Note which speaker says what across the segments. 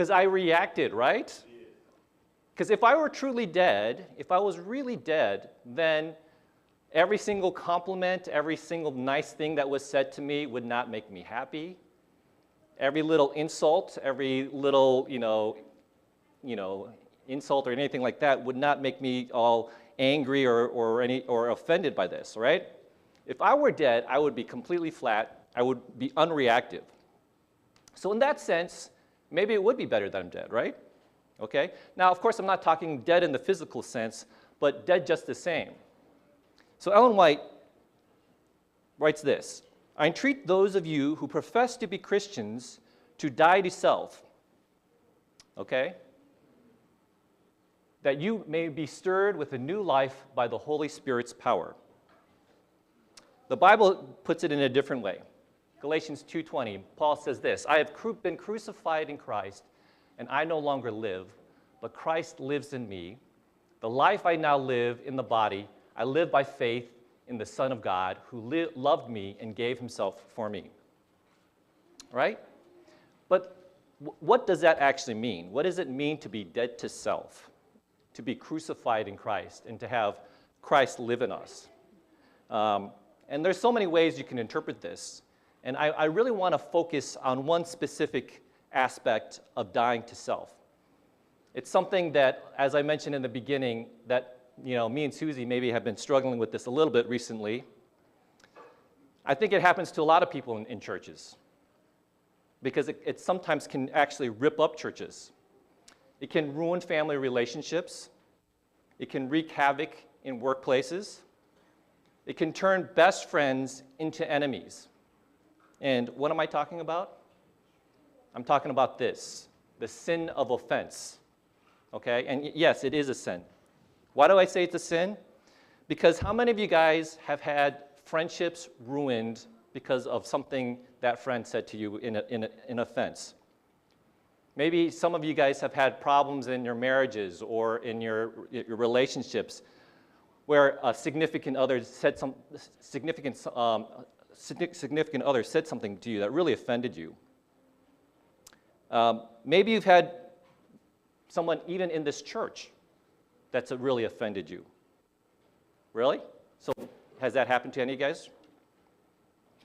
Speaker 1: Because I reacted, right? Because if I were truly dead, if I was really dead, then every single compliment, every single nice thing that was said to me would not make me happy. Every little insult, every little, insult or anything like that would not make me all angry or offended by this, right? If I were dead, I would be completely flat. I would be unreactive. So in that sense, maybe it would be better that I'm dead, right? Okay? Now, of course, I'm not talking dead in the physical sense, but dead just the same. So Ellen White writes this: I entreat those of you who profess to be Christians to die to self, okay? That you may be stirred with a new life by the Holy Spirit's power. The Bible puts it in a different way. Galatians 2:20, Paul says this: I have been crucified in Christ, and I no longer live, but Christ lives in me. The life I now live in the body, I live by faith in the Son of God, who loved me and gave himself for me. Right? But what does that actually mean? What does it mean to be dead to self, to be crucified in Christ, and to have Christ live in us? And there's so many ways you can interpret this. And I really want to focus on one specific aspect of dying to self. It's something that, as I mentioned in the beginning, that me and Susie maybe have been struggling with this a little bit recently. I think it happens to a lot of people in churches because it sometimes can actually rip up churches. It can ruin family relationships. It can wreak havoc in workplaces. It can turn best friends into enemies. And what am I talking about? I'm talking about this, the sin of offense. Okay? And yes, it is a sin. Why do I say it's a sin? Because how many of you guys have had friendships ruined because of something that friend said to you in offense? Maybe some of you guys have had problems in your marriages or in your relationships where a significant other said significant other said something to you that really offended you. Maybe you've had someone even in this church that's really offended you. Really? So has that happened to any of you guys?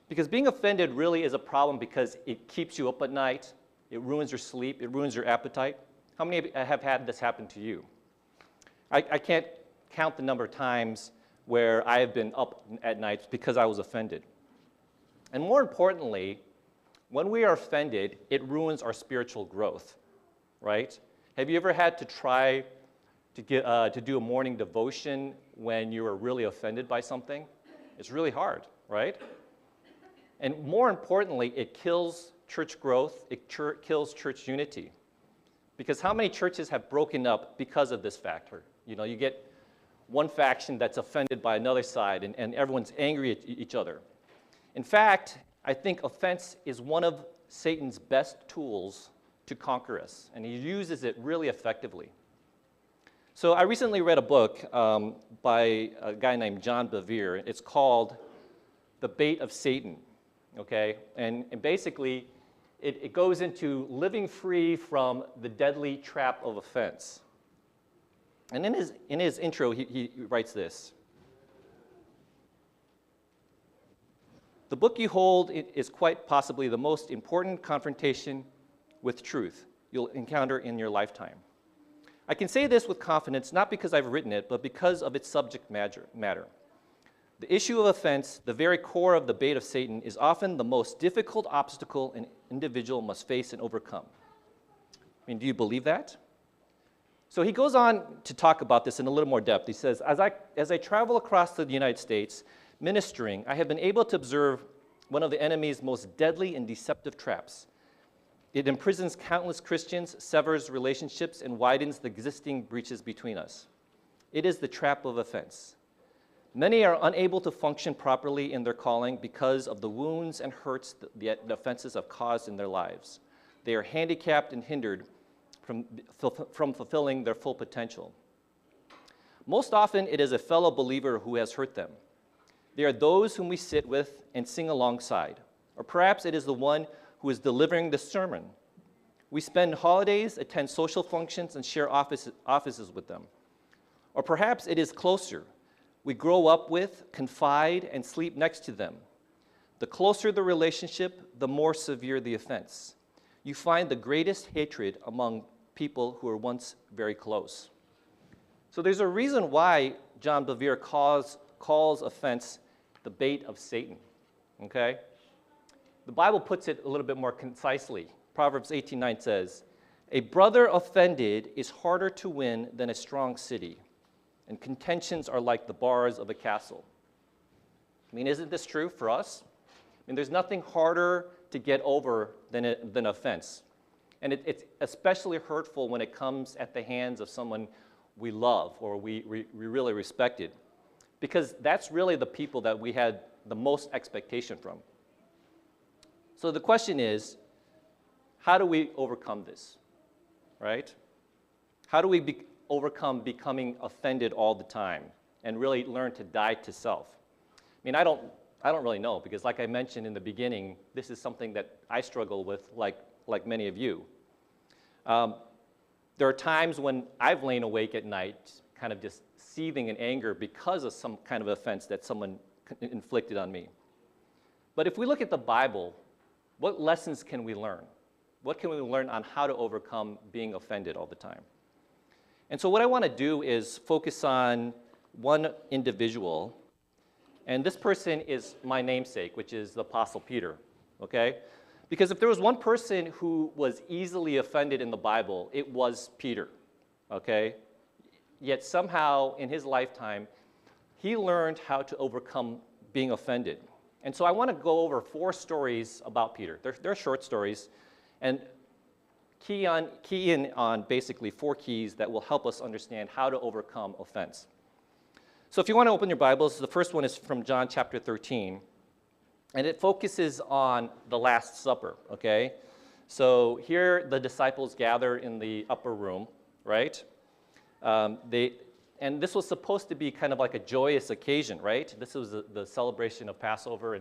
Speaker 1: Because being offended really is a problem because it keeps you up at night, it ruins your sleep, it ruins your appetite. How many of you have had this happen to you? I can't count the number of times where I have been up at night because I was offended. And more importantly, when we are offended, it ruins our spiritual growth, right? Have you ever had to try to do a morning devotion when you were really offended by something? It's really hard, right? And more importantly, it kills church growth, it kills church unity. Because how many churches have broken up because of this factor? You get one faction that's offended by another side, and everyone's angry at each other. In fact, I think offense is one of Satan's best tools to conquer us, and he uses it really effectively. So I recently read a book by a guy named John Bevere. It's called The Bait of Satan, okay? And basically, it goes into living free from the deadly trap of offense. And in his intro, he writes this: the book you hold is quite possibly the most important confrontation with truth you'll encounter in your lifetime. I can say this with confidence not because I've written it, but because of its subject matter. The issue of offense, the very core of the bait of Satan, is often the most difficult obstacle an individual must face and overcome. I mean, do you believe that? So he goes on to talk about this in a little more depth. He says, as I travel across the United States ministering, I have been able to observe one of the enemy's most deadly and deceptive traps. It imprisons countless Christians, severs relationships, and widens the existing breaches between us. It is the trap of offense. Many are unable to function properly in their calling because of the wounds and hurts the offenses have caused in their lives. They are handicapped and hindered from fulfilling their full potential. Most often, it is a fellow believer who has hurt them. They are those whom we sit with and sing alongside. Or perhaps it is the one who is delivering the sermon, We spend holidays, attend social functions, and share offices with them. Or perhaps it is closer. We grow up with, confide, and sleep next to them. The closer the relationship, the more severe the offense. You find the greatest hatred among people who were once very close. So there's a reason why John Bevere calls offense the bait of Satan, okay? The Bible puts it a little bit more concisely. Proverbs 18:9 says, "A brother offended is harder to win than a strong city, and contentions are like the bars of a castle." I mean, isn't this true for us? I mean, there's nothing harder to get over than offense. And it's especially hurtful when it comes at the hands of someone we love or we really respected, because that's really the people that we had the most expectation from. So the question is, how do we overcome this, right? How do we overcome becoming offended all the time and really learn to die to self? I mean, I don't really know, because like I mentioned in the beginning, this is something that I struggle with like many of you. There are times when I've lain awake at night kind of just seething in anger because of some kind of offense that someone inflicted on me. But if we look at the Bible, what lessons can we learn? What can we learn on how to overcome being offended all the time? And so what I want to do is focus on one individual, and this person is my namesake, which is the Apostle Peter, okay? Because if there was one person who was easily offended in the Bible, it was Peter, okay? Yet somehow in his lifetime, he learned how to overcome being offended. And so I want to go over 4 stories about Peter. They're short stories, and key in on basically 4 keys that will help us understand how to overcome offense. So if you want to open your Bibles, the first one is from John chapter 13, and it focuses on the Last Supper, okay? So here the disciples gather in the upper room, right? And this was supposed to be kind of like a joyous occasion, right? This was the celebration of Passover,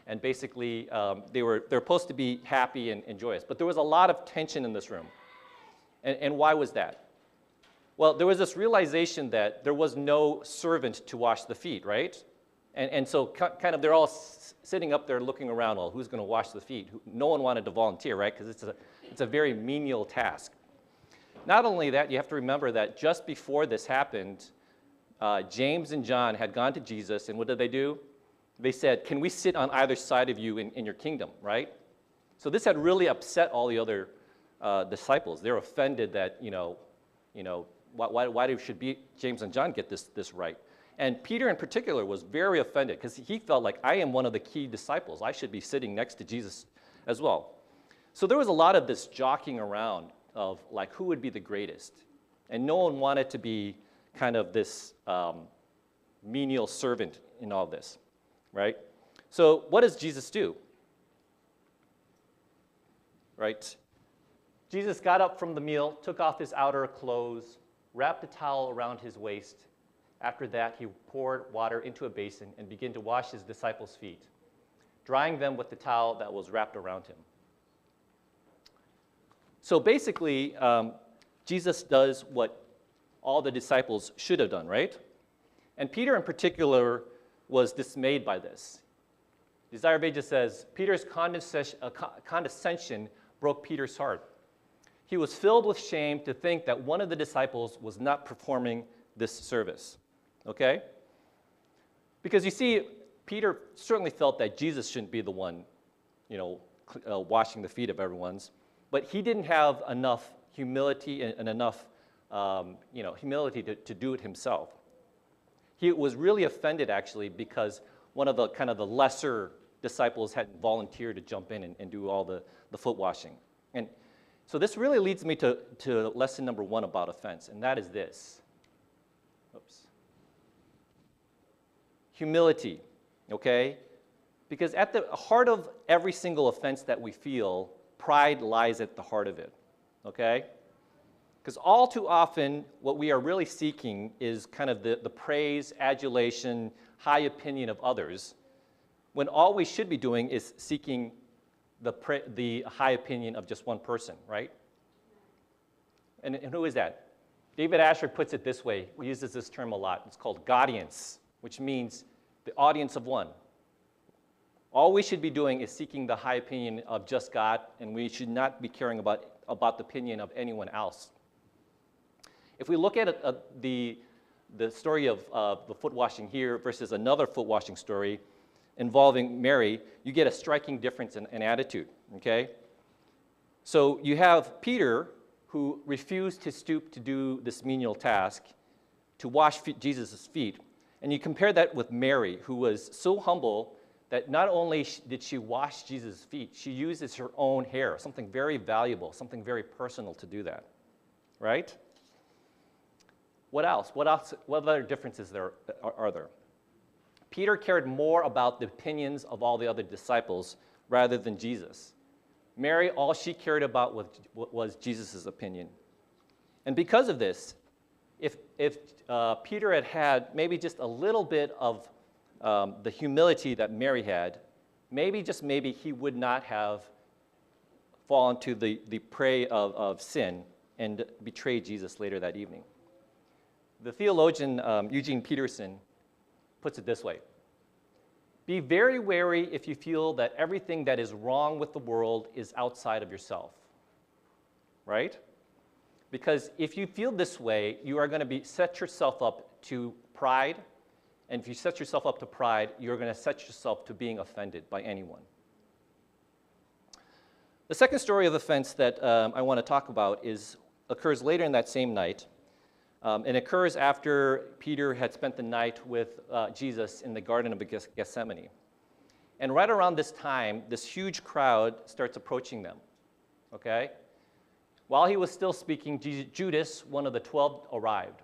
Speaker 1: and basically they're supposed to be happy and joyous. But there was a lot of tension in this room. And why was that? Well, there was this realization that there was no servant to wash the feet, right? And so kind of they're all sitting up there looking around, well, who's going to wash the feet? No one wanted to volunteer, right? Because it's a very menial task. Not only that, you have to remember that just before this happened, James and John had gone to Jesus, and what did they do? They said, "Can we sit on either side of you in your kingdom," right? So this had really upset all the other disciples. They're offended that, why should James and John get this right? And Peter in particular was very offended because he felt like, I am one of the key disciples. I should be sitting next to Jesus as well. So there was a lot of this jockeying around of like who would be the greatest. And no one wanted to be kind of this menial servant in all this, right? So what does Jesus do? Right? Jesus got up from the meal, took off his outer clothes, wrapped a towel around his waist. After that, he poured water into a basin and began to wash his disciples' feet, drying them with the towel that was wrapped around him. So basically, Jesus does what all the disciples should have done, right? And Peter in particular was dismayed by this. Desire Beja says, Peter's condescension broke Peter's heart. He was filled with shame to think that one of the disciples was not performing this service. Okay? Because you see, Peter certainly felt that Jesus shouldn't be the one, washing the feet of everyone's, but he didn't have enough humility and enough, humility to do it himself. He was really offended, actually, because one of the kind of the lesser disciples hadn't volunteered to jump in and do all the foot washing. And so this really leads me to lesson number 1 about offense, and that is this. Oops. Humility, okay? Because at the heart of every single offense that we feel, pride lies at the heart of it, okay? Because all too often, what we are really seeking is kind of the praise, adulation, high opinion of others, when all we should be doing is seeking the high opinion of just one person, right? And who is that? David Asher puts it this way. He uses this term a lot. It's called Gaudience, which means the audience of one. All we should be doing is seeking the high opinion of just God, and we should not be caring about the opinion of anyone else. If we look at the story of the foot washing here versus another foot washing story involving Mary, you get a striking difference in attitude, okay? So you have Peter, who refused to stoop to do this menial task, to wash Jesus' feet. And you compare that with Mary, who was so humble that not only did she wash Jesus' feet, she uses her own hair, something very valuable, something very personal to do that, right? What else? What other differences are there? Peter cared more about the opinions of all the other disciples rather than Jesus. Mary, all she cared about was Jesus' opinion. And because of this, if Peter had maybe just a little bit of the humility that Mary had, maybe, just maybe, he would not have fallen to the prey of sin and betrayed Jesus later that evening. The theologian Eugene Peterson puts it this way: be very wary if you feel that everything that is wrong with the world is outside of yourself, right? Because if you feel this way, you are going to set yourself up to pride, and if you set yourself up to pride, you're going to set yourself to being offended by anyone. The second story of offense that I want to talk about occurs later in that same night. And occurs after Peter had spent the night with Jesus in the Garden of Gethsemane. And right around this time, this huge crowd starts approaching them, okay? While he was still speaking, Judas, one of the 12, arrived.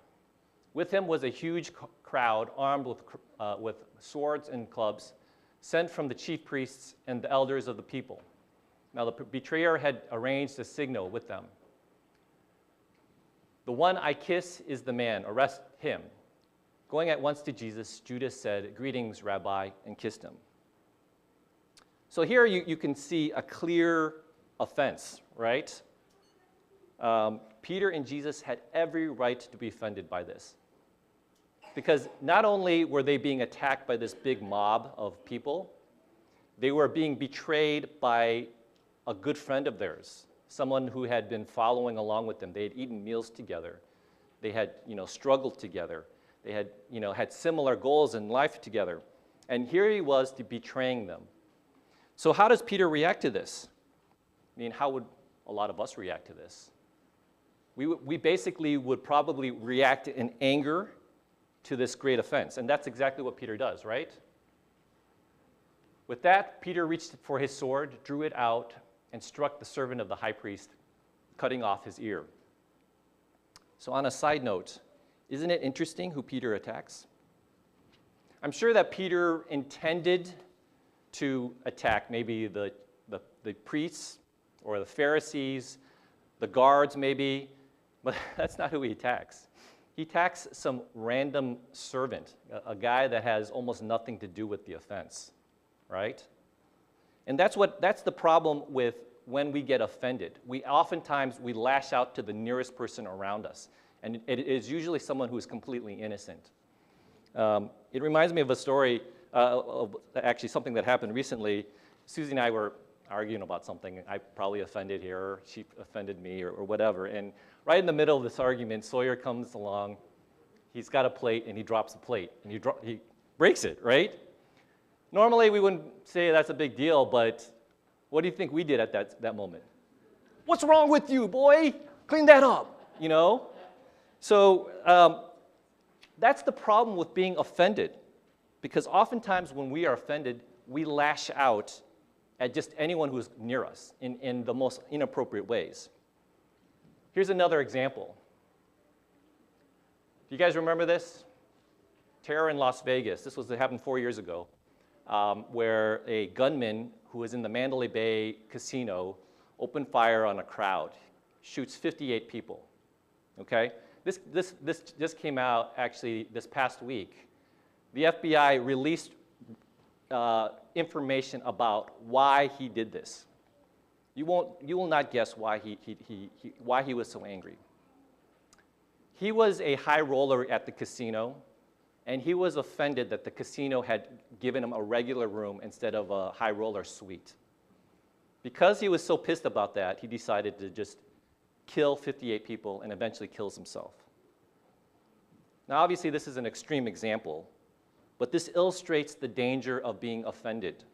Speaker 1: With him was a huge crowd armed with swords and clubs, sent from the chief priests and the elders of the people. Now, the betrayer had arranged a signal with them. The one I kiss is the man, arrest him. Going at once to Jesus, Judas said, "Greetings, Rabbi," and kissed him. So here you can see a clear offense, right? Peter and Jesus had every right to be offended by this. Because not only were they being attacked by this big mob of people, they were being betrayed by a good friend of theirs, someone who had been following along with them. They had eaten meals together. They had, struggled together. They had, had similar goals in life together. And here he was betraying them. So how does Peter react to this? I mean, how would a lot of us react to this? We basically would probably react in anger to this great offense. And that's exactly what Peter does, right? With that, Peter reached for his sword, drew it out, and struck the servant of the high priest, cutting off his ear. So on a side note, isn't it interesting who Peter attacks? I'm sure that Peter intended to attack maybe the priests or the Pharisees, the guards maybe, but that's not who he attacks. He attacks some random servant, a guy that has almost nothing to do with the offense, right? And that's the problem with when we get offended. Oftentimes we lash out to the nearest person around us, and it is usually someone who is completely innocent. It reminds me of a story, actually something that happened recently. Susie and I were arguing about something. I probably offended her, or she offended me, or whatever. And right in the middle of this argument, Sawyer comes along. He's got a plate, and he drops a plate, and he breaks it, right? Normally, we wouldn't say that's a big deal, but what do you think we did at that moment? What's wrong with you, boy? Clean that up, So that's the problem with being offended, because oftentimes when we are offended, we lash out at just anyone who's near us in the most inappropriate ways. Here's another example. Do you guys remember this? Terror in Las Vegas. This happened 4 years ago. Where a gunman who was in the Mandalay Bay casino opened fire on a crowd, shoots 58 people, okay? This just came out actually this past week. The FBI released information about why he did this. You will not guess why he was so angry. He was a high roller at the casino, and he was offended that the casino had given him a regular room instead of a high roller suite. Because he was so pissed about that, he decided to just kill 58 people and eventually kills himself. Now, obviously, this is an extreme example, but this illustrates the danger of being offended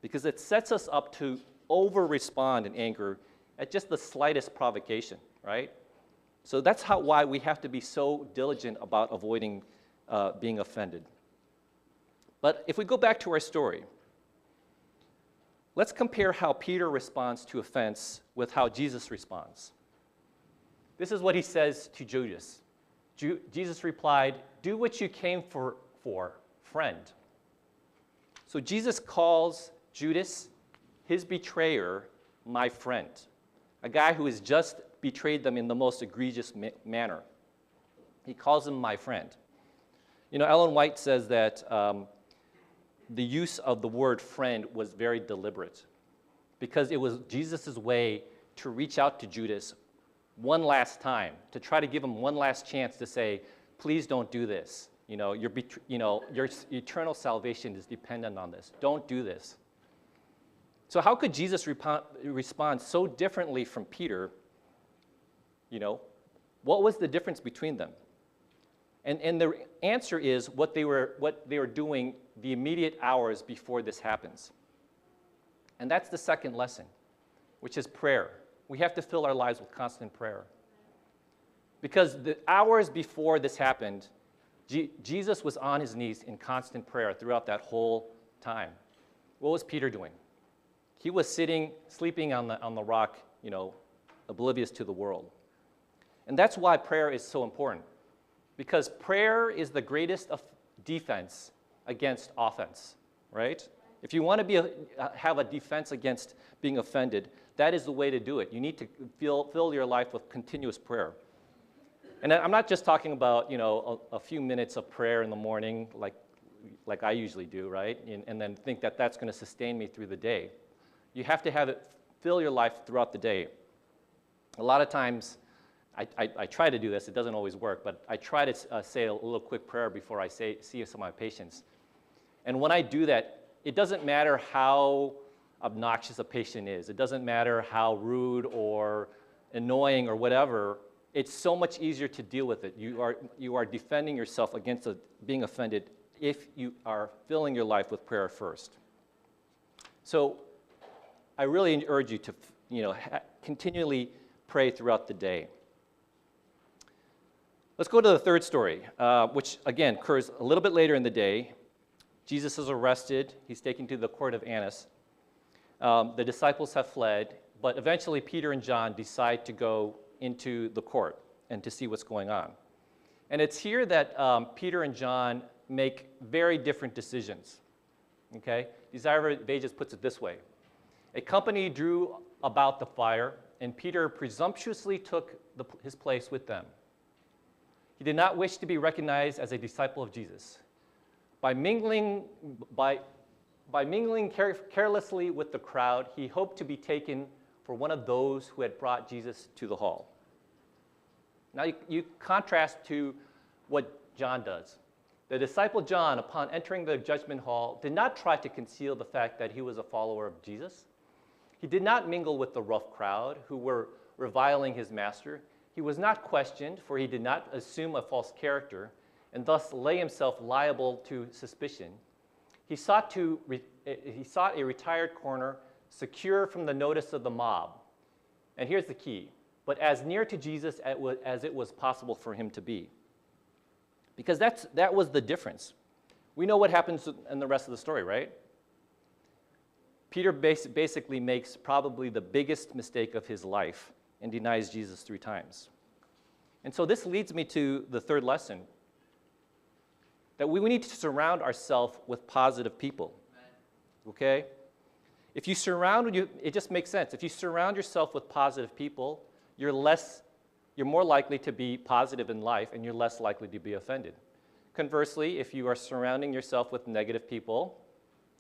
Speaker 1: because it sets us up to over-respond in anger at just the slightest provocation, right? So that's why we have to be so diligent about avoiding being offended. But if we go back to our story, let's compare how Peter responds to offense with how Jesus responds. This is what he says to Judas. Jesus replied, "Do what you came for, friend." So Jesus calls Judas, his betrayer, my friend, a guy who has just betrayed them in the most egregious manner. He calls him my friend. You know, Ellen White says that the use of the word friend was very deliberate because it was Jesus' way to reach out to Judas one last time, to try to give him one last chance to say, please don't do this. Your eternal salvation is dependent on this. Don't do this. So how could Jesus respond so differently from Peter? What was the difference between them? And the answer is what they were doing the immediate hours before this happens. And that's the second lesson, which is prayer. We have to fill our lives with constant prayer. Because the hours before this happened, Jesus was on his knees in constant prayer throughout that whole time. What was Peter doing? He was sleeping on the rock, oblivious to the world. And that's why prayer is so important. Because prayer is the greatest defense against offense, right? If you want to have a defense against being offended, that is the way to do it. You need to fill your life with continuous prayer. And I'm not just talking about, a few minutes of prayer in the morning like I usually do, right? And then think that that's going to sustain me through the day. You have to have it fill your life throughout the day. A lot of times, I try to do this. It doesn't always work, but I try to say a little quick prayer before I see some of my patients. And when I do that, it doesn't matter how obnoxious a patient is. It doesn't matter how rude or annoying or whatever. It's so much easier to deal with it. You are defending yourself against being offended if you are filling your life with prayer first. So I really urge you to continually pray throughout the day. Let's go to the third story, which again occurs a little bit later in the day. Jesus is arrested. He's taken to the court of Annas. The disciples have fled, but eventually Peter and John decide to go into the court and to see what's going on. And it's here that Peter and John make very different decisions. Okay? Desire of Ages puts it this way. A company drew about the fire, and Peter presumptuously took his place with them. He did not wish to be recognized as a disciple of Jesus. By mingling carelessly with the crowd, he hoped to be taken for one of those who had brought Jesus to the hall. Now you contrast to what John does. The disciple John, upon entering the judgment hall, did not try to conceal the fact that he was a follower of Jesus. He did not mingle with the rough crowd who were reviling his master. He was not questioned, for he did not assume a false character and thus lay himself liable to suspicion. He sought a retired corner, secure from the notice of the mob. And here's the key, but as near to Jesus as it was possible for him to be. Because that was the difference. We know what happens in the rest of the story, right? Peter basically makes probably the biggest mistake of his life and denies Jesus 3 times. And so this leads me to the third lesson, that we need to surround ourselves with positive people, okay? If you it just makes sense. If you surround yourself with positive people, you're more likely to be positive in life and you're less likely to be offended. Conversely, if you are surrounding yourself with negative people,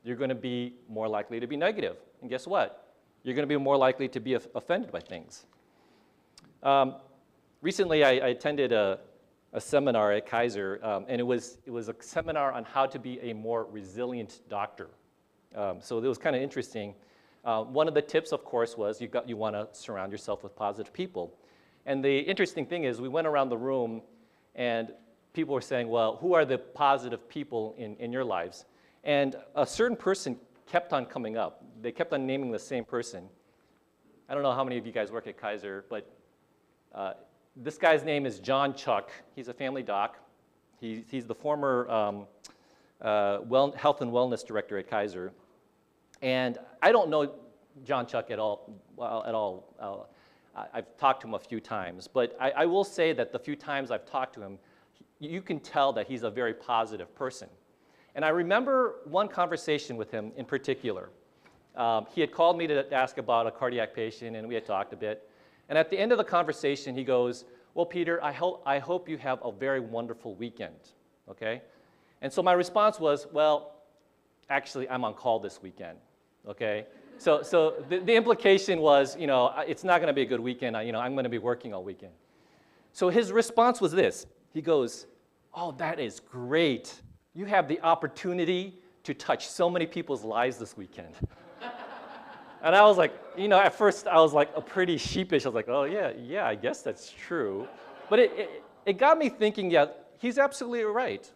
Speaker 1: you're going to be more likely to be negative. And guess what? You're going to be more likely to be offended by things. Recently, I attended a seminar at Kaiser, and it was a seminar on how to be a more resilient doctor. So it was kind of interesting. One of the tips, of course, was you want to surround yourself with positive people. And the interesting thing is we went around the room and people were saying, well, who are the positive people in your lives? And a certain person kept on coming up. They kept on naming the same person. I don't know how many of you guys work at Kaiser, but this guy's name is John Chuck. He's a family doc. He's the former health and wellness director at Kaiser. And I don't know John Chuck at all. I've talked to him a few times, but I will say that the few times I've talked to him, you can tell that he's a very positive person. And I remember one conversation with him in particular. He had called me to ask about a cardiac patient, and we had talked a bit. And at the end of the conversation, he goes, well, Peter, I hope you have a very wonderful weekend, okay? And so my response was, well, actually, I'm on call this weekend, okay? So the implication was, it's not going to be a good weekend. I'm going to be working all weekend. So his response was this. He goes, oh, that is great. You have the opportunity to touch so many people's lives this weekend. And I was like, at first I was like pretty sheepish. I was like, oh, yeah, I guess that's true. But it got me thinking, yeah, he's absolutely right.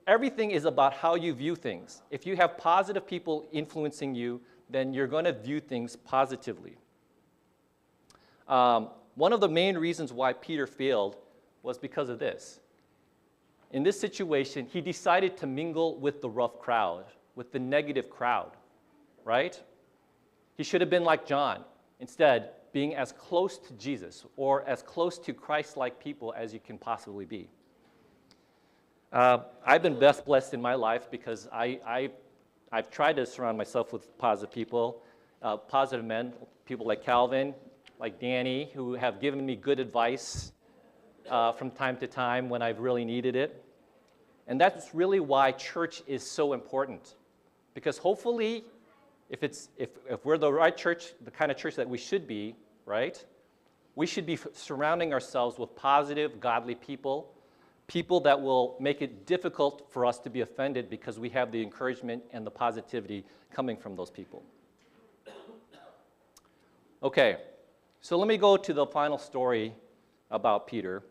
Speaker 1: Everything is about how you view things. If you have positive people influencing you, then you're going to view things positively. One of the main reasons why Peter failed was because of this. In this situation, he decided to mingle with the rough crowd, with the negative crowd, right? He should have been like John. Instead, being as close to Jesus or as close to Christ-like people as you can possibly be. I've been best blessed in my life because I've tried to surround myself with positive people, positive men, people like Calvin, like Danny, who have given me good advice from time to time when I've really needed it. And that's really why church is so important. Because hopefully, if we're the right church, the kind of church that we should be, right? We should be surrounding ourselves with positive, godly people that will make it difficult for us to be offended because we have the encouragement and the positivity coming from those people. Okay, so let me go to the final story about Peter.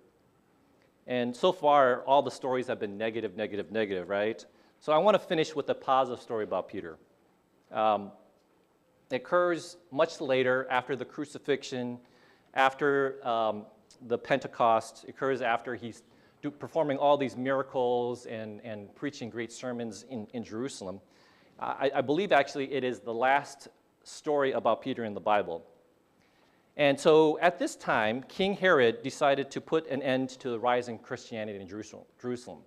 Speaker 1: And so far, all the stories have been negative, negative, negative, right? So I want to finish with a positive story about Peter. It occurs much later, after the crucifixion, after the Pentecost. It occurs after he's performing all these miracles and preaching great sermons in Jerusalem. I believe, actually, it is the last story about Peter in the Bible. And so at this time, King Herod decided to put an end to the rising Christianity in Jerusalem.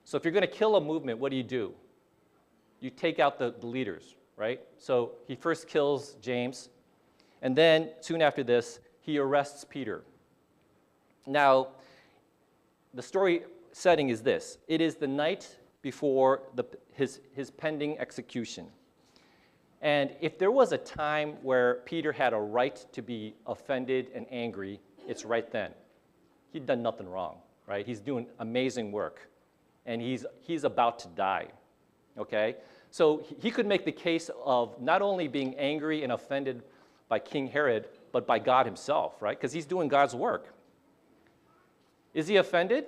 Speaker 1: So if you're going to kill a movement, what do? You take out the leaders, right? So he first kills James, and then soon after this, he arrests Peter. Now, the story setting is this. It is the night before his pending execution. And if there was a time where Peter had a right to be offended and angry, it's right then. He'd done nothing wrong, right? He's doing amazing work, and he's about to die, okay? So he could make the case of not only being angry and offended by King Herod, but by God himself, right? Because he's doing God's work. Is he offended?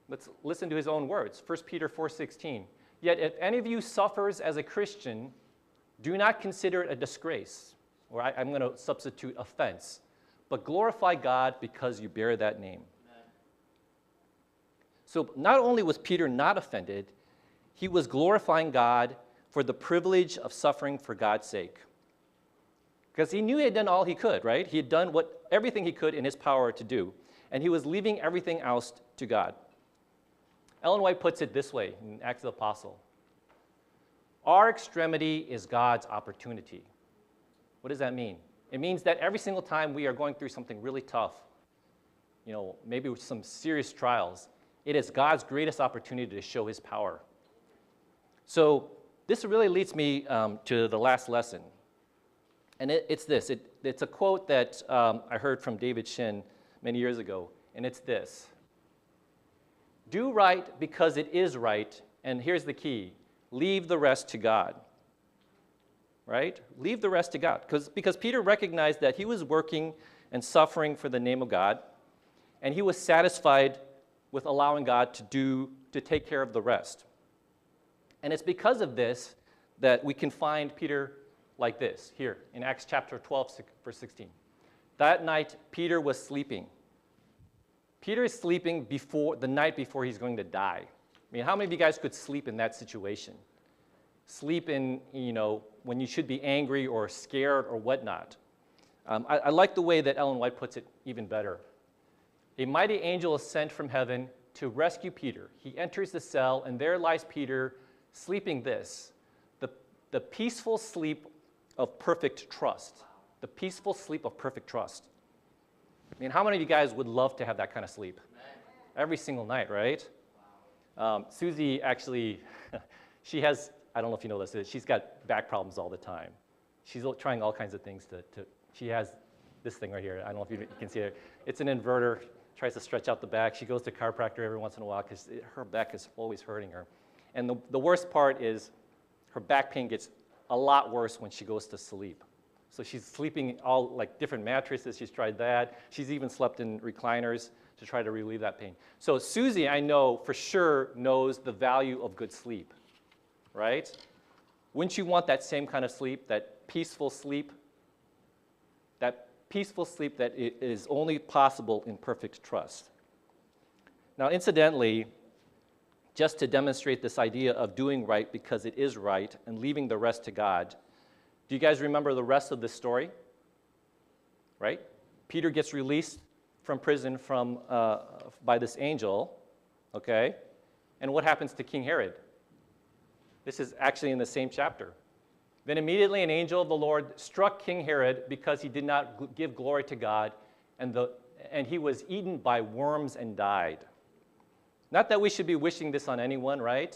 Speaker 1: Let's listen to his own words. 1 Peter 4:16. Yet if any of you suffers as a Christian, do not consider it a disgrace, or I'm going to substitute offense, but glorify God because you bear that name. Amen. So not only was Peter not offended, he was glorifying God for the privilege of suffering for God's sake. Because he knew he had done all he could, right? He had done everything he could in his power to do, and he was leaving everything else to God. Ellen White puts it this way in Acts of the Apostle. Our extremity is God's opportunity. What does that mean? It means that every single time we are going through something really tough, maybe with some serious trials, it is God's greatest opportunity to show his power. So this really leads me to the last lesson. And it's this. It's a quote that I heard from David Shin many years ago, and it's this. Do right because it is right, and here's the key. Leave the rest to God. Right? Leave the rest to God. Because Peter recognized that he was working and suffering for the name of God, and he was satisfied with allowing God to take care of the rest. And it's because of this that we can find Peter like this, here in Acts chapter 12, verse 16. That night, Peter was sleeping. Peter is sleeping the night before he's going to die. I mean, how many of you guys could sleep in that situation? Sleep in, when you should be angry or scared or whatnot. I like the way that Ellen White puts it even better. A mighty angel is sent from heaven to rescue Peter. He enters the cell, and there lies Peter sleeping the peaceful sleep of perfect trust. The peaceful sleep of perfect trust. I mean, how many of you guys would love to have that kind of sleep? Every single night, right? Susie actually, she has, I don't know if you know this, she's got back problems all the time. She's trying all kinds of things she has this thing right here. I don't know if you can see it. It's an inverter, tries to stretch out the back. She goes to chiropractor every once in a while because her back is always hurting her. And the worst part is her back pain gets a lot worse when she goes to sleep. So she's sleeping all like different mattresses. She's tried that. She's even slept in recliners to try to relieve that pain. So Susie, I know for sure, knows the value of good sleep, right? Wouldn't you want that same kind of sleep, that peaceful sleep? That peaceful sleep that is only possible in perfect trust. Now, incidentally, just to demonstrate this idea of doing right because it is right and leaving the rest to God, do you guys remember the rest of this story? Right? Peter gets released from prison by this angel, okay? And what happens to King Herod? This is actually in the same chapter. Then immediately an angel of the Lord struck King Herod because he did not give glory to God, and he was eaten by worms and died. Not that we should be wishing this on anyone, right?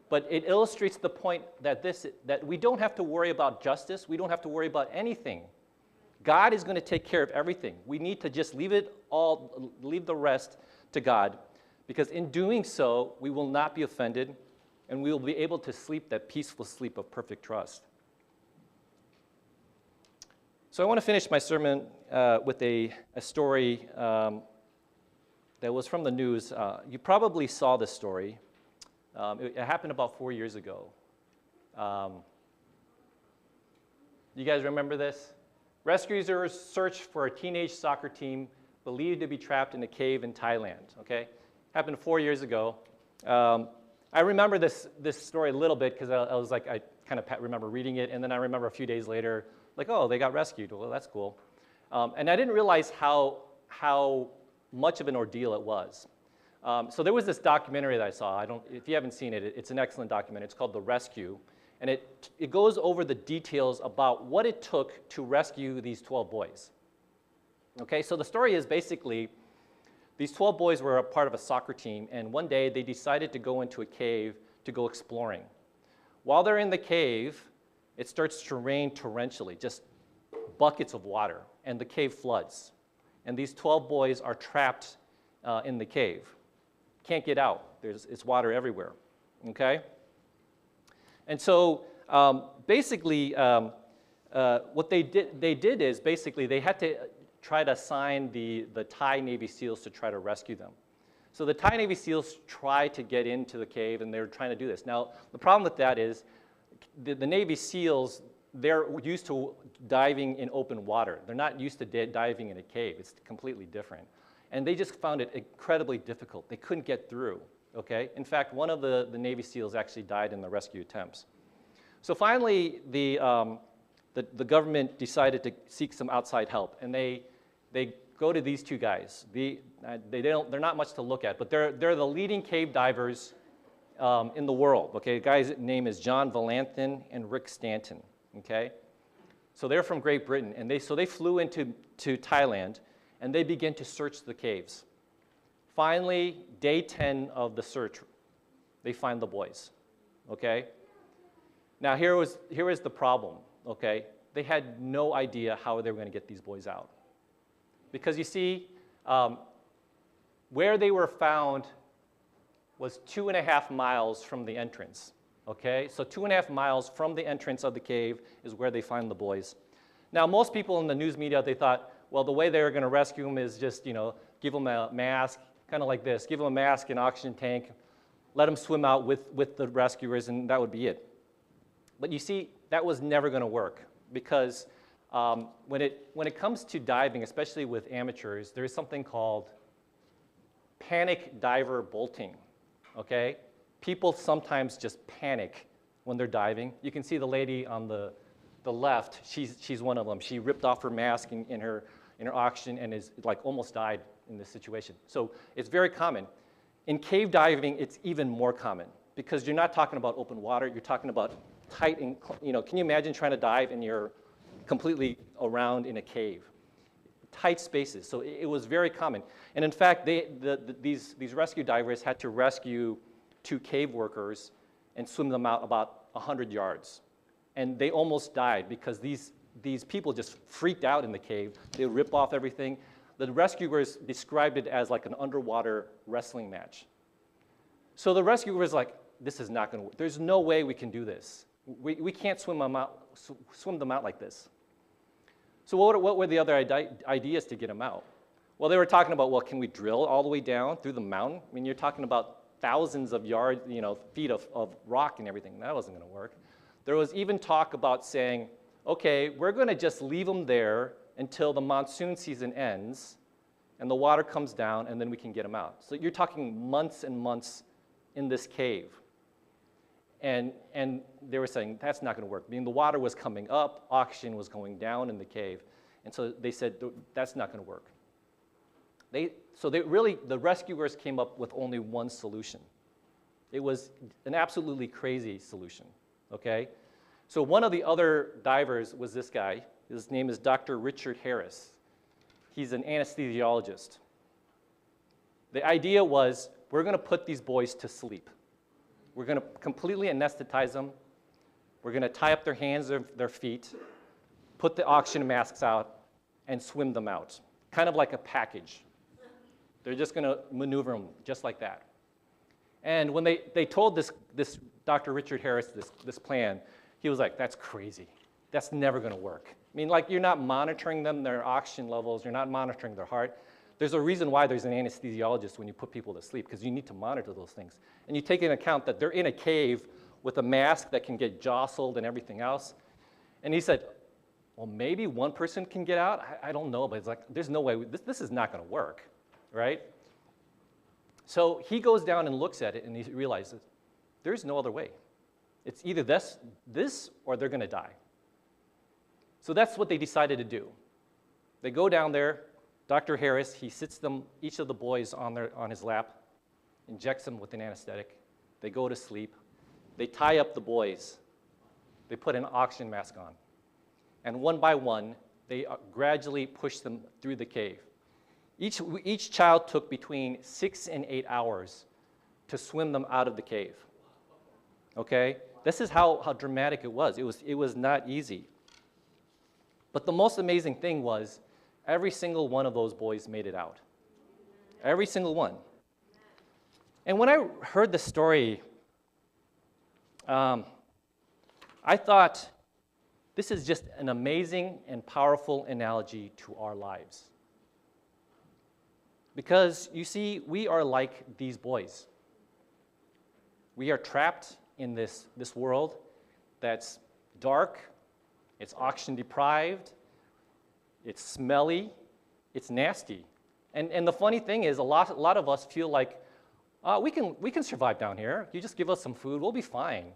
Speaker 1: But it illustrates the point that we don't have to worry about justice. We don't have to worry about anything. God is going to take care of everything. We need to just leave the rest to God, because in doing so, we will not be offended, and we will be able to sleep that peaceful sleep of perfect trust. So I want to finish my sermon with a story that was from the news. You probably saw this story. It happened about 4 years ago. You guys remember this? Rescuers search for a teenage soccer team believed to be trapped in a cave in Thailand. Okay, happened 4 years ago. I remember this story a little bit because I kind of remember reading it, and then I remember a few days later, like, oh, they got rescued. Well, that's cool. And I didn't realize how much of an ordeal it was. So there was this documentary that I saw. If you haven't seen it, it's an excellent documentary. It's called The Rescue. And it goes over the details about what it took to rescue these 12 boys. Okay, so the story is basically these 12 boys were a part of a soccer team, and one day they decided to go into a cave to go exploring. While they're in the cave, it starts to rain torrentially, just buckets of water, and the cave floods. And these 12 boys are trapped in the cave. Can't get out. It's water everywhere, okay? And so basically what they did is basically they had to try to assign the Thai Navy SEALs to try to rescue them. So the Thai Navy SEALs tried to get into the cave, and they were trying to do this. Now, the problem with that is the Navy SEALs, they're used to diving in open water. They're not used to diving in a cave. It's completely different. And they just found it incredibly difficult. They couldn't get through, okay? In fact, one of the Navy SEALs actually died in the rescue attempts. So finally, the government decided to seek some outside help, and they go to these two guys. They're not much to look at, but they're the leading cave divers in the world, okay? The guy's name is John Valanthin and Rick Stanton, okay? So they're from Great Britain, and they flew into Thailand, and they begin to search the caves. Finally, day 10 of the search, they find the boys, okay? Now, here was the problem, okay? They had no idea how they were going to get these boys out. Because you see, Where they were found was 2.5 miles from the entrance. Okay, so 2.5 miles from the entrance of the cave is where they find the boys. Now, most people in the news media, they thought, well, the way they were going to rescue them is just, give them a mask, kind of like this, give them a mask, an oxygen tank, let them swim out with the rescuers, and that would be it. But you see, that was never going to work because when it comes to diving, especially with amateurs, there is something called panic diver bolting, okay? People sometimes just panic when they're diving. You can see the lady on the left, she's one of them. She ripped off her mask in her oxygen and is like almost died in this situation. So it's very common. In cave diving, it's even more common because you're not talking about open water, you're talking about tight and, can you imagine trying to dive and you're completely around in a cave? Tight spaces, so it was very common. And in fact, these rescue divers had to rescue 2 cave workers and swim them out about 100 yards. And they almost died because these people just freaked out in the cave. They would rip off everything. The rescuers described it as like an underwater wrestling match. So the rescuers like, this is not going to work. There's no way we can do this. We can't swim them out like this. So what were the other ideas to get them out? Well, they were talking about, well, can we drill all the way down through the mountain? I mean, you're talking about thousands of yards, feet of rock and everything. That wasn't going to work. There was even talk about saying, okay, we're going to just leave them there until the monsoon season ends and the water comes down and then we can get them out. So you're talking months and months in this cave. And they were saying, that's not going to work. I mean, the water was coming up, oxygen was going down in the cave. And so they said, that's not going to work. The rescuers came up with only one solution. It was an absolutely crazy solution, okay? So one of the other divers was this guy. His name is Dr. Richard Harris. He's an anesthesiologist. The idea was, we're going to put these boys to sleep. We're going to completely anesthetize them. We're going to tie up their hands, their feet, put the oxygen masks out, and swim them out, kind of like a package. They're just going to maneuver them just like that. And when they told this Dr. Richard Harris this plan, he was like, that's crazy. That's never going to work. I mean, like, you're not monitoring them, their oxygen levels. You're not monitoring their heart. There's a reason why there's an anesthesiologist when you put people to sleep, because you need to monitor those things. And you take into account that they're in a cave with a mask that can get jostled and everything else. And he said, well, maybe one person can get out. I don't know, but it's like, there's no way. This is not going to work, right? So he goes down and looks at it, and he realizes there's no other way. It's either this or they're going to die. So that's what they decided to do. They go down there. Dr. Harris, he sits them, each of the boys on his lap, injects them with an anesthetic. They go to sleep. They tie up the boys. They put an oxygen mask on. And one by one, they gradually push them through the cave. Each child took between 6 and 8 hours to swim them out of the cave. Okay? This is how dramatic it was. It was not easy. But the most amazing thing was, every single one of those boys made it out. Every single one. And when I heard the story, I thought, this is just an amazing and powerful analogy to our lives. Because, you see, we are like these boys. We are trapped in this world that's dark, it's oxygen deprived, it's smelly, it's nasty. And the funny thing is, a lot of us feel like, we can survive down here. You just give us some food, we'll be fine,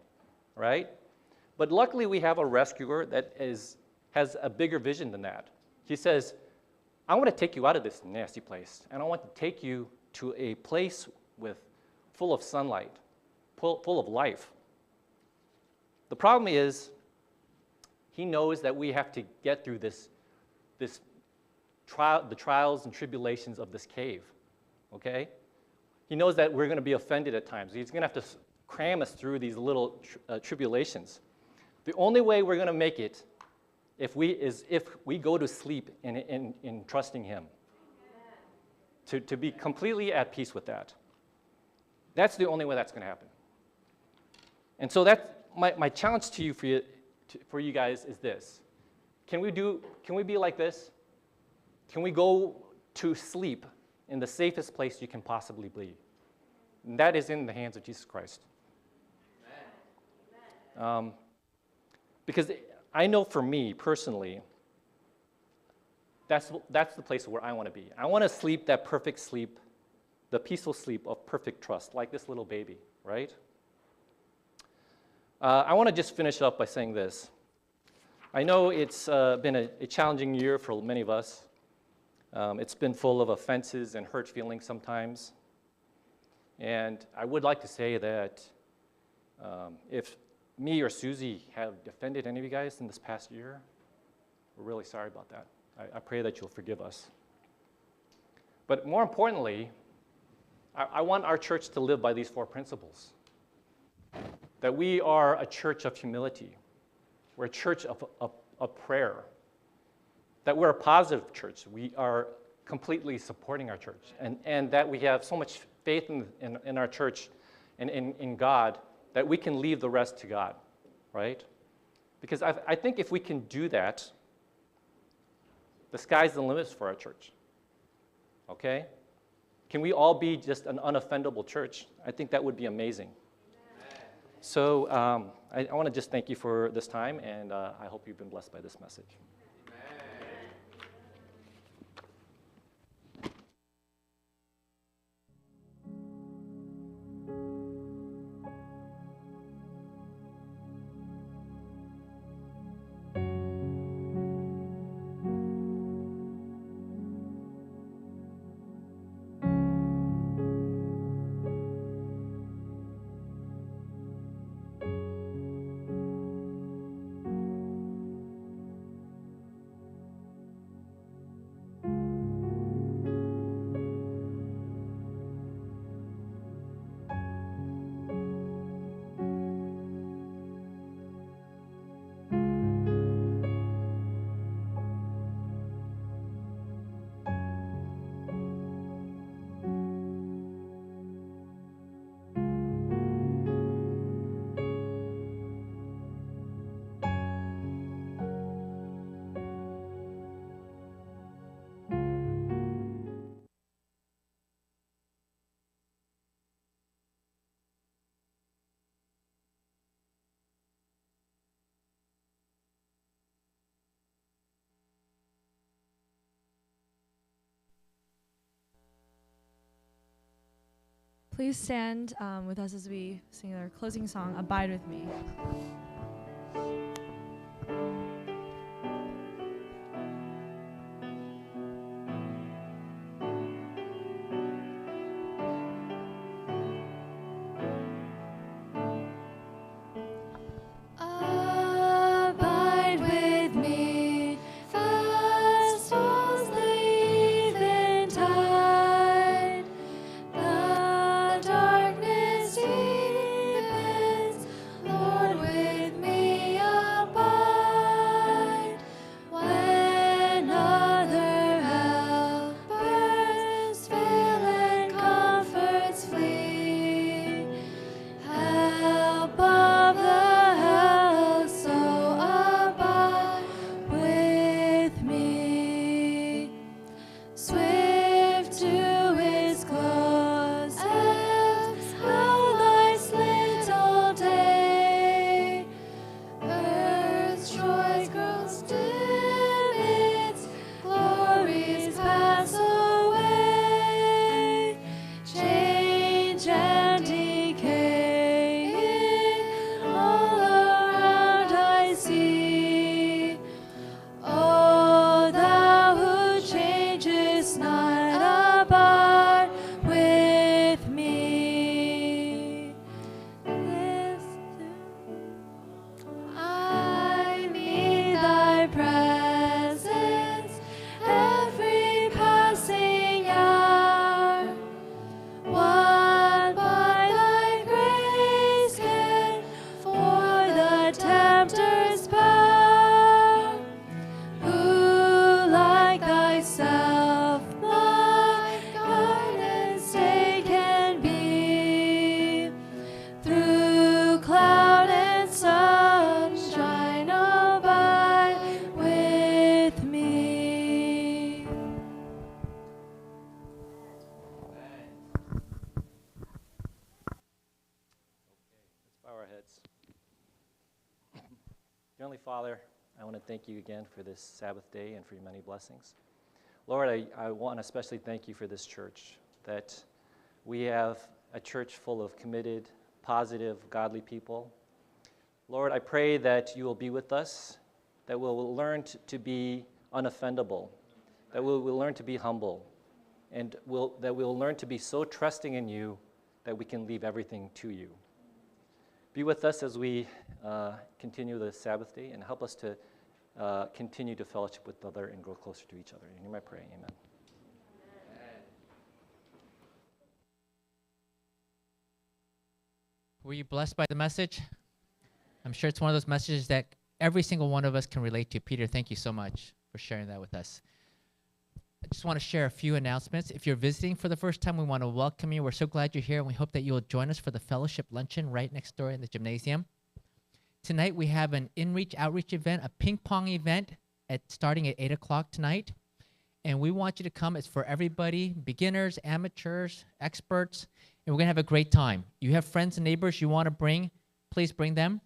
Speaker 1: right? But luckily, we have a rescuer that has a bigger vision than that. He says, I want to take you out of this nasty place, and I want to take you to a place full of sunlight, full of life. The problem is, he knows that we have to get through the trials and tribulations of this cave, okay? He knows that we're going to be offended at times. He's going to have to cram us through these little tribulations. The only way we're going to make it is if we go to sleep in trusting him. to be completely at peace with that. That's the only way that's going to happen. And so that's my challenge to you for you guys is this. Can we be like this? Can we go to sleep in the safest place you can possibly be? And that is in the hands of Jesus Christ. Because I know for me personally, that's the place where I want to be. I want to sleep that perfect sleep, the peaceful sleep of perfect trust, like this little baby, right? I want to just finish up by saying this. I know it's been a challenging year for many of us. It's been full of offenses and hurt feelings sometimes. And I would like to say that if me or Susie have offended any of you guys in this past year, we're really sorry about that. I pray that you'll forgive us. But more importantly, I want our church to live by these 4 principles. That we are a church of humility. We're a church of prayer. That we're a positive church. We are completely supporting our church. And that we have so much faith in our church and in God that we can leave the rest to God, right? Because I think if we can do that, the sky's the limit for our church, okay? Can we all be just an unoffendable church? I think that would be amazing. So I want to just thank you for this time, and I hope you've been blessed by this message.
Speaker 2: Please stand with us as we sing our closing song, Abide With Me.
Speaker 3: Abide with me, fast falls the eventide. The darkness deepens, Lord, with
Speaker 1: Heavenly Father, I want to thank you again for this Sabbath day and for your many blessings. Lord, I want to especially thank you for this church, that we have a church full of committed, positive, godly people. Lord, I pray that you will be with us, that we'll learn to be unoffendable, that we'll learn to be humble, and that we'll learn to be so trusting in you that we can leave everything to you. Be with us as we continue the Sabbath day, and help us to continue to fellowship with other and grow closer to each other. In your name I pray, amen.
Speaker 4: Were you blessed by the message? I'm sure it's one of those messages that every single one of us can relate to. Peter, thank you so much for sharing that with us. I just want to share a few announcements. If you're visiting for the first time, we want to welcome you. We're so glad you're here, and we hope that you'll join us for the fellowship luncheon right next door in the gymnasium. Tonight, we have an in-reach outreach event, a ping pong event starting at 8 o'clock tonight. And we want you to come. It's for everybody, beginners, amateurs, experts, and we're going to have a great time. You have friends and neighbors you want to bring, please bring them.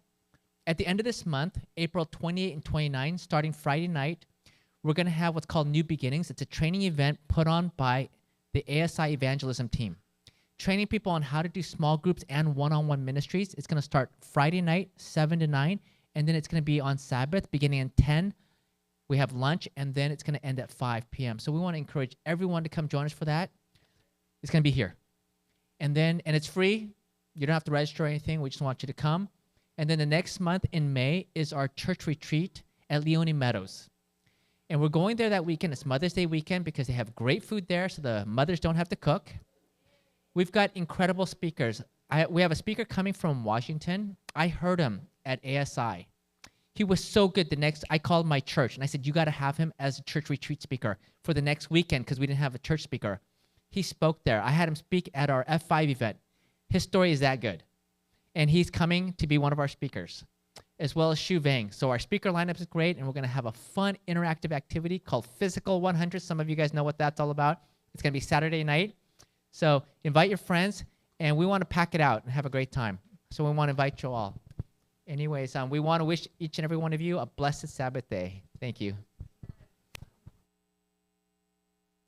Speaker 4: At the end of this month, April 28 and 29, starting Friday night, we're going to have what's called New Beginnings. It's a training event put on by the ASI evangelism team, training people on how to do small groups and one-on-one ministries. It's going to start Friday night, 7 to 9, and then it's going to be on Sabbath, beginning at 10. We have lunch, and then it's going to end at 5 p.m. So we want to encourage everyone to come join us for that. It's going to be here. And it's free. You don't have to register or anything. We just want you to come. And then the next month in May is our church retreat at Leone Meadows. And we're going there that weekend. It's Mother's Day weekend because they have great food there, so the mothers don't have to cook. We've got incredible speakers. We have a speaker coming from Washington. I heard him at ASI. He was so good. I called my church, and I said, you got to have him as a church retreat speaker for the next weekend because we didn't have a church speaker. He spoke there. I had him speak at our F5 event. His story is that good. And he's coming to be one of our speakers, as well as Shu Vang. So our speaker lineup is great, and we're going to have a fun interactive activity called Physical 100. Some of you guys know what that's all about. It's going to be Saturday night. So invite your friends, and we want to pack it out and have a great time. So we want to invite you all. Anyways, we want to wish each and every one of you a blessed Sabbath day. Thank you.